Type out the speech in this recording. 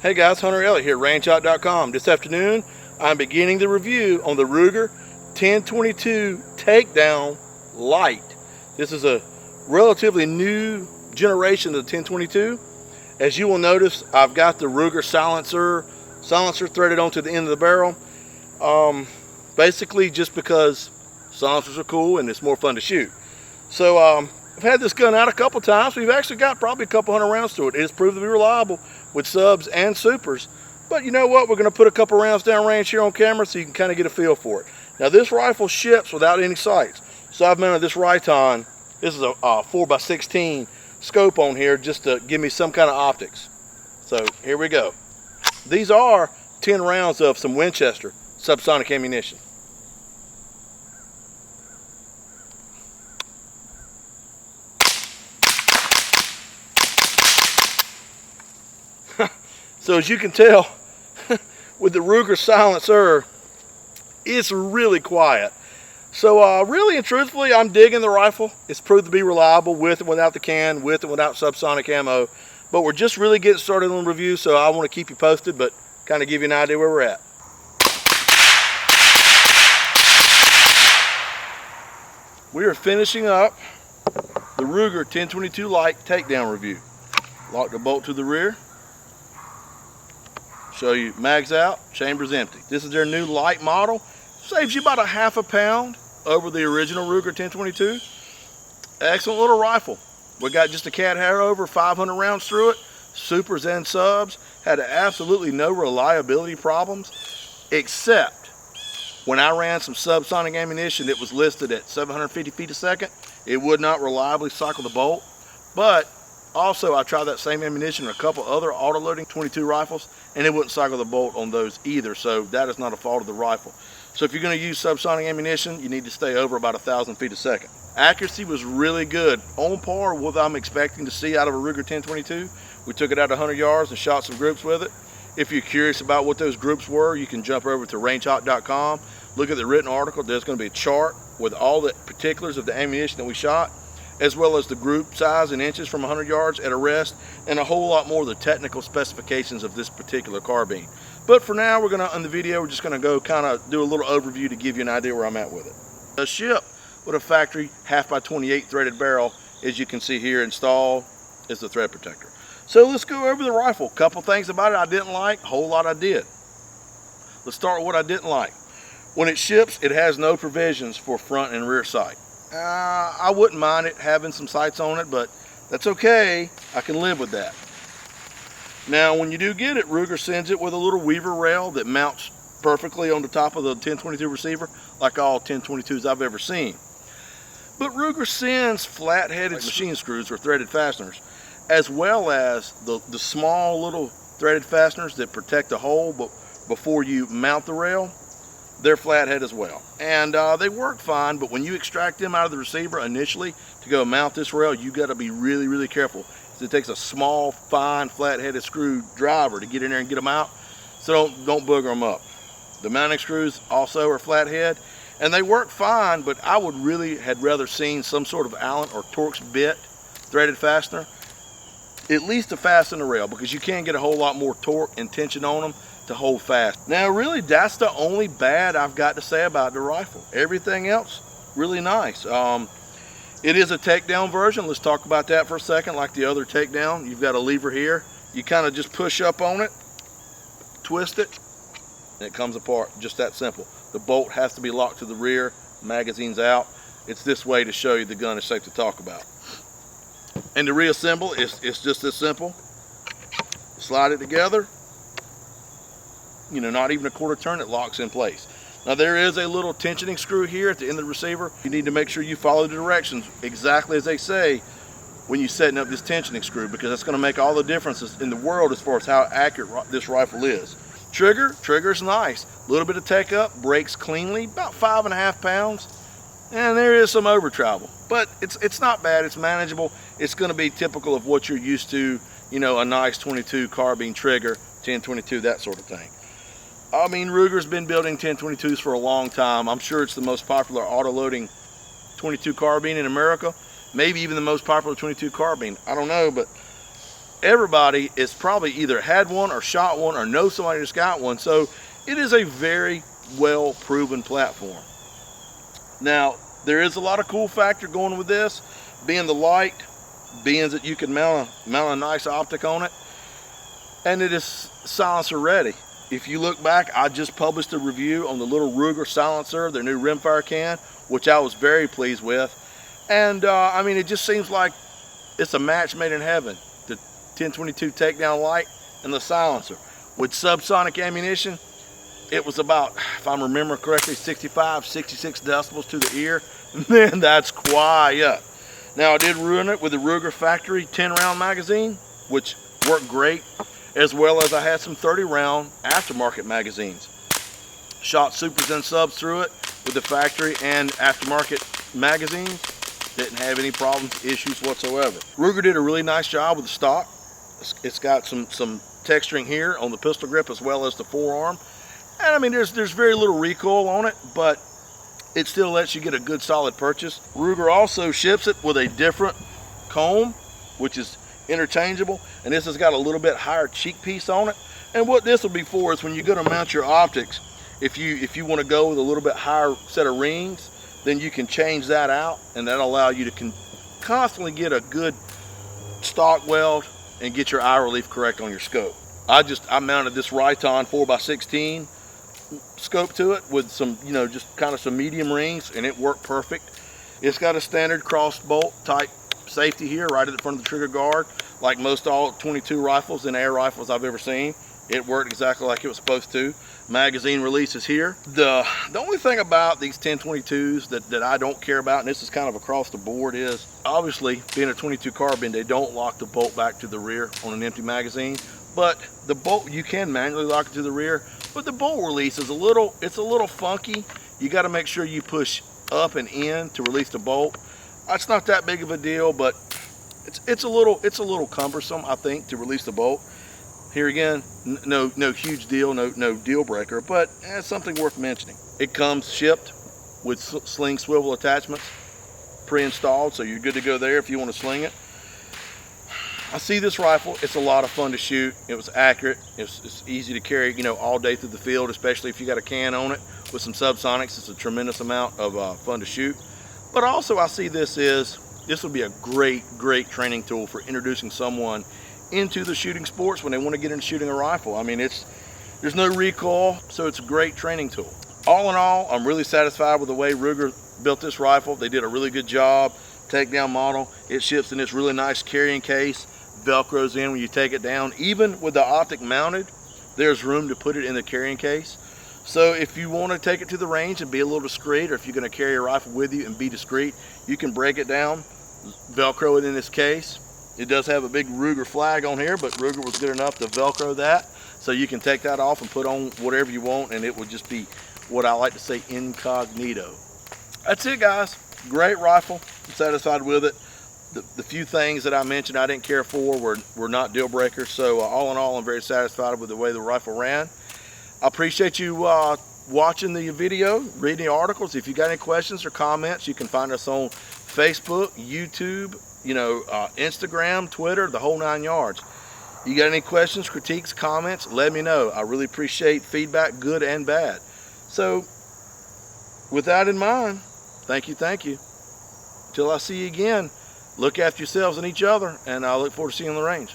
Hey guys, Hunter Elliott here, rangehot.com. This afternoon, I'm beginning the review on the Ruger 1022 Takedown Lite. This is a relatively new generation of the 1022. As you will notice, I've got the Ruger silencer threaded onto the end of the barrel. Basically just because silencers are cool and it's more fun to shoot. So I've had this gun out a couple times. We've actually got probably a couple hundred rounds to it. It has proved to be reliable with subs and supers. But you know what? We're going to put a couple rounds down range here on camera so you can kind of get a feel for it. Now this rifle ships without any sights. So I've mounted this Riton. This is a 4x16 scope on here just to give me some kind of optics. So here we go. These are 10 rounds of some Winchester subsonic ammunition. So as you can tell, with the Ruger silencer, it's really quiet. So really and truthfully, I'm digging the rifle. It's proved to be reliable with and without the can, with and without subsonic ammo. But we're just really getting started on the review, so I want to keep you posted, but kind of give you an idea where we're at. We are finishing up the Ruger 1022 Lite takedown review. Lock the bolt to the rear. Show you mags out, chambers empty. This is their new light model. Saves you about a half a pound over the original Ruger 1022. Excellent little rifle. We got just a cat hair over 500 rounds through it. Supers and subs. Had absolutely no reliability problems, except when I ran some subsonic ammunition that was listed at 750 feet a second. It would not reliably cycle the bolt. But also, I tried that same ammunition in a couple other auto-loading 22 rifles, and it wouldn't cycle the bolt on those either, so that is not a fault of the rifle. So if you're going to use subsonic ammunition, you need to stay over about 1,000 feet a second. Accuracy was really good, on par with what I'm expecting to see out of a Ruger 1022. We took it out 100 yards and shot some groups with it. If you're curious about what those groups were, you can jump over to rangehot.com, look at the written article. There's going to be a chart with all the particulars of the ammunition that we shot, as well as the group size in inches from 100 yards at a rest, and a whole lot more of the technical specifications of this particular carbine. But for now, we're gonna, on the video, we're just gonna go kind of do a little overview to give you an idea where I'm at with it. A ship with a factory 1/28 threaded barrel, as you can see here installed, is the thread protector. So let's go over the rifle. Couple things about it I didn't like, a whole lot I did. Let's start with what I didn't like. When it ships, it has no provisions for front and rear sight. I wouldn't mind it having some sights on it, but that's okay. I can live with that. Now, when you do get it, Ruger sends it with a little weaver rail that mounts perfectly on the top of the 1022 receiver, like all 1022s I've ever seen. But Ruger sends flat-headed machine screws or threaded fasteners, as well as the small little threaded fasteners that protect the hole before you mount the rail. They're flathead as well, and they work fine, but when you extract them out of the receiver initially to go mount this rail, you got to be really, really careful. It takes a small, fine, flat-headed screwdriver to get in there and get them out, so don't booger them up. The mounting screws also are flathead, and they work fine, but I would really had rather seen some sort of Allen or Torx bit threaded fastener, at least to fasten the rail, because you can get a whole lot more torque and tension on them to hold fast. Now really, that's the only bad I've got to say about the rifle. Everything else really nice. It is a takedown version. Let's talk about that for a second. Like the other takedown, you've got a lever here. You kind of just push up on it, twist it, and it comes apart. Just that simple. The bolt has to be locked to the rear, magazine's out. It's this way to show you the gun is safe to talk about. And to reassemble, it's just this simple. Slide it together. You know, not even a quarter turn, it locks in place. Now there is a little tensioning screw here at the end of the receiver. You need to make sure you follow the directions exactly as they say when you're setting up this tensioning screw, because that's going to make all the differences in the world as far as how accurate this rifle is. Trigger's nice. A little bit of take up, brakes cleanly, about 5.5 pounds. And there is some over travel, but it's not bad, it's manageable. It's going to be typical of what you're used to, you know, a nice 22 carbine trigger, 1022, that sort of thing. I mean, Ruger's been building 1022s for a long time. I'm sure it's the most popular auto-loading 22 carbine in America. Maybe even the most popular 22 carbine. I don't know, but everybody is probably either had one or shot one or knows somebody that's got one. So it is a very well proven platform. Now, there is a lot of cool factor going with this, being the light, being that you can mount a nice optic on it, and it is silencer ready. If you look back, I just published a review on the little Ruger silencer, their new rimfire can, which I was very pleased with. And I mean, it just seems like it's a match made in heaven. The 1022 Takedown Lite and the silencer. With subsonic ammunition, it was about, if I'm remembering correctly, 65, 66 decibels to the ear. Man, that's quiet. Now, I did run it with the Ruger factory 10-round magazine, which worked great, as well as I had some 30-round aftermarket magazines. Shot supers and subs through it with the factory and aftermarket magazines. Didn't have any problems, issues whatsoever. Ruger did a really nice job with the stock. It's got some texturing here on the pistol grip as well as the forearm. And I mean, there's very little recoil on it, but it still lets you get a good solid purchase. Ruger also ships it with a different comb, which is interchangeable, and this has got a little bit higher cheek piece on it. And what this will be for is when you go to mount your optics, if you want to go with a little bit higher set of rings, then you can change that out, and that'll allow you to constantly get a good stock weld and get your eye relief correct on your scope. I mounted this Riton 4x16 scope to it with some, just kind of some medium rings, and it worked perfect. It's got a standard cross bolt type safety here right at the front of the trigger guard, like most all 22 rifles and air rifles I've ever seen. It worked exactly like it was supposed to. Magazine release is here. The only thing about these 1022s that I don't care about, and this is kind of across the board, is obviously being a 22 carbine, they don't lock the bolt back to the rear on an empty magazine. But the bolt, you can manually lock it to the rear, but the bolt release is a little funky. You got to make sure you push up and in to release the bolt. It's not that big of a deal, but it's a little cumbersome, I think, to release the bolt. Here again, no huge deal, no deal breaker, but it's something worth mentioning. It comes shipped with sling swivel attachments pre-installed, so you're good to go there if you want to sling it. I see this rifle. It's a lot of fun to shoot. It was accurate. It's easy to carry, all day through the field, especially if you got a can on it with some subsonics. It's a tremendous amount of fun to shoot. But also, I see this will be a great training tool for introducing someone into the shooting sports when they want to get into shooting a rifle. I mean, there's no recoil, so it's a great training tool. All in all, I'm really satisfied with the way Ruger built this rifle. They did a really good job. Takedown model. It ships in this really nice carrying case. Velcros in when you take it down. Even with the optic mounted, there's room to put it in the carrying case. So if you want to take it to the range and be a little discreet, or if you're going to carry your rifle with you and be discreet, you can break it down, Velcro it in this case. It does have a big Ruger flag on here, but Ruger was good enough to Velcro that, so you can take that off and put on whatever you want, and it would just be what I like to say, incognito. That's it, guys. Great rifle. I'm satisfied with it. The few things that I mentioned I didn't care for were not deal breakers. So all in all, I'm very satisfied with the way the rifle ran. I appreciate you watching the video, reading the articles. If you got any questions or comments, you can find us on Facebook, YouTube, Instagram, Twitter, the whole 9 yards. You got any questions, critiques, comments, let me know. I really appreciate feedback, good and bad. So with that in mind, thank you. Till I see you again, look after yourselves and each other, and I look forward to seeing you on the range.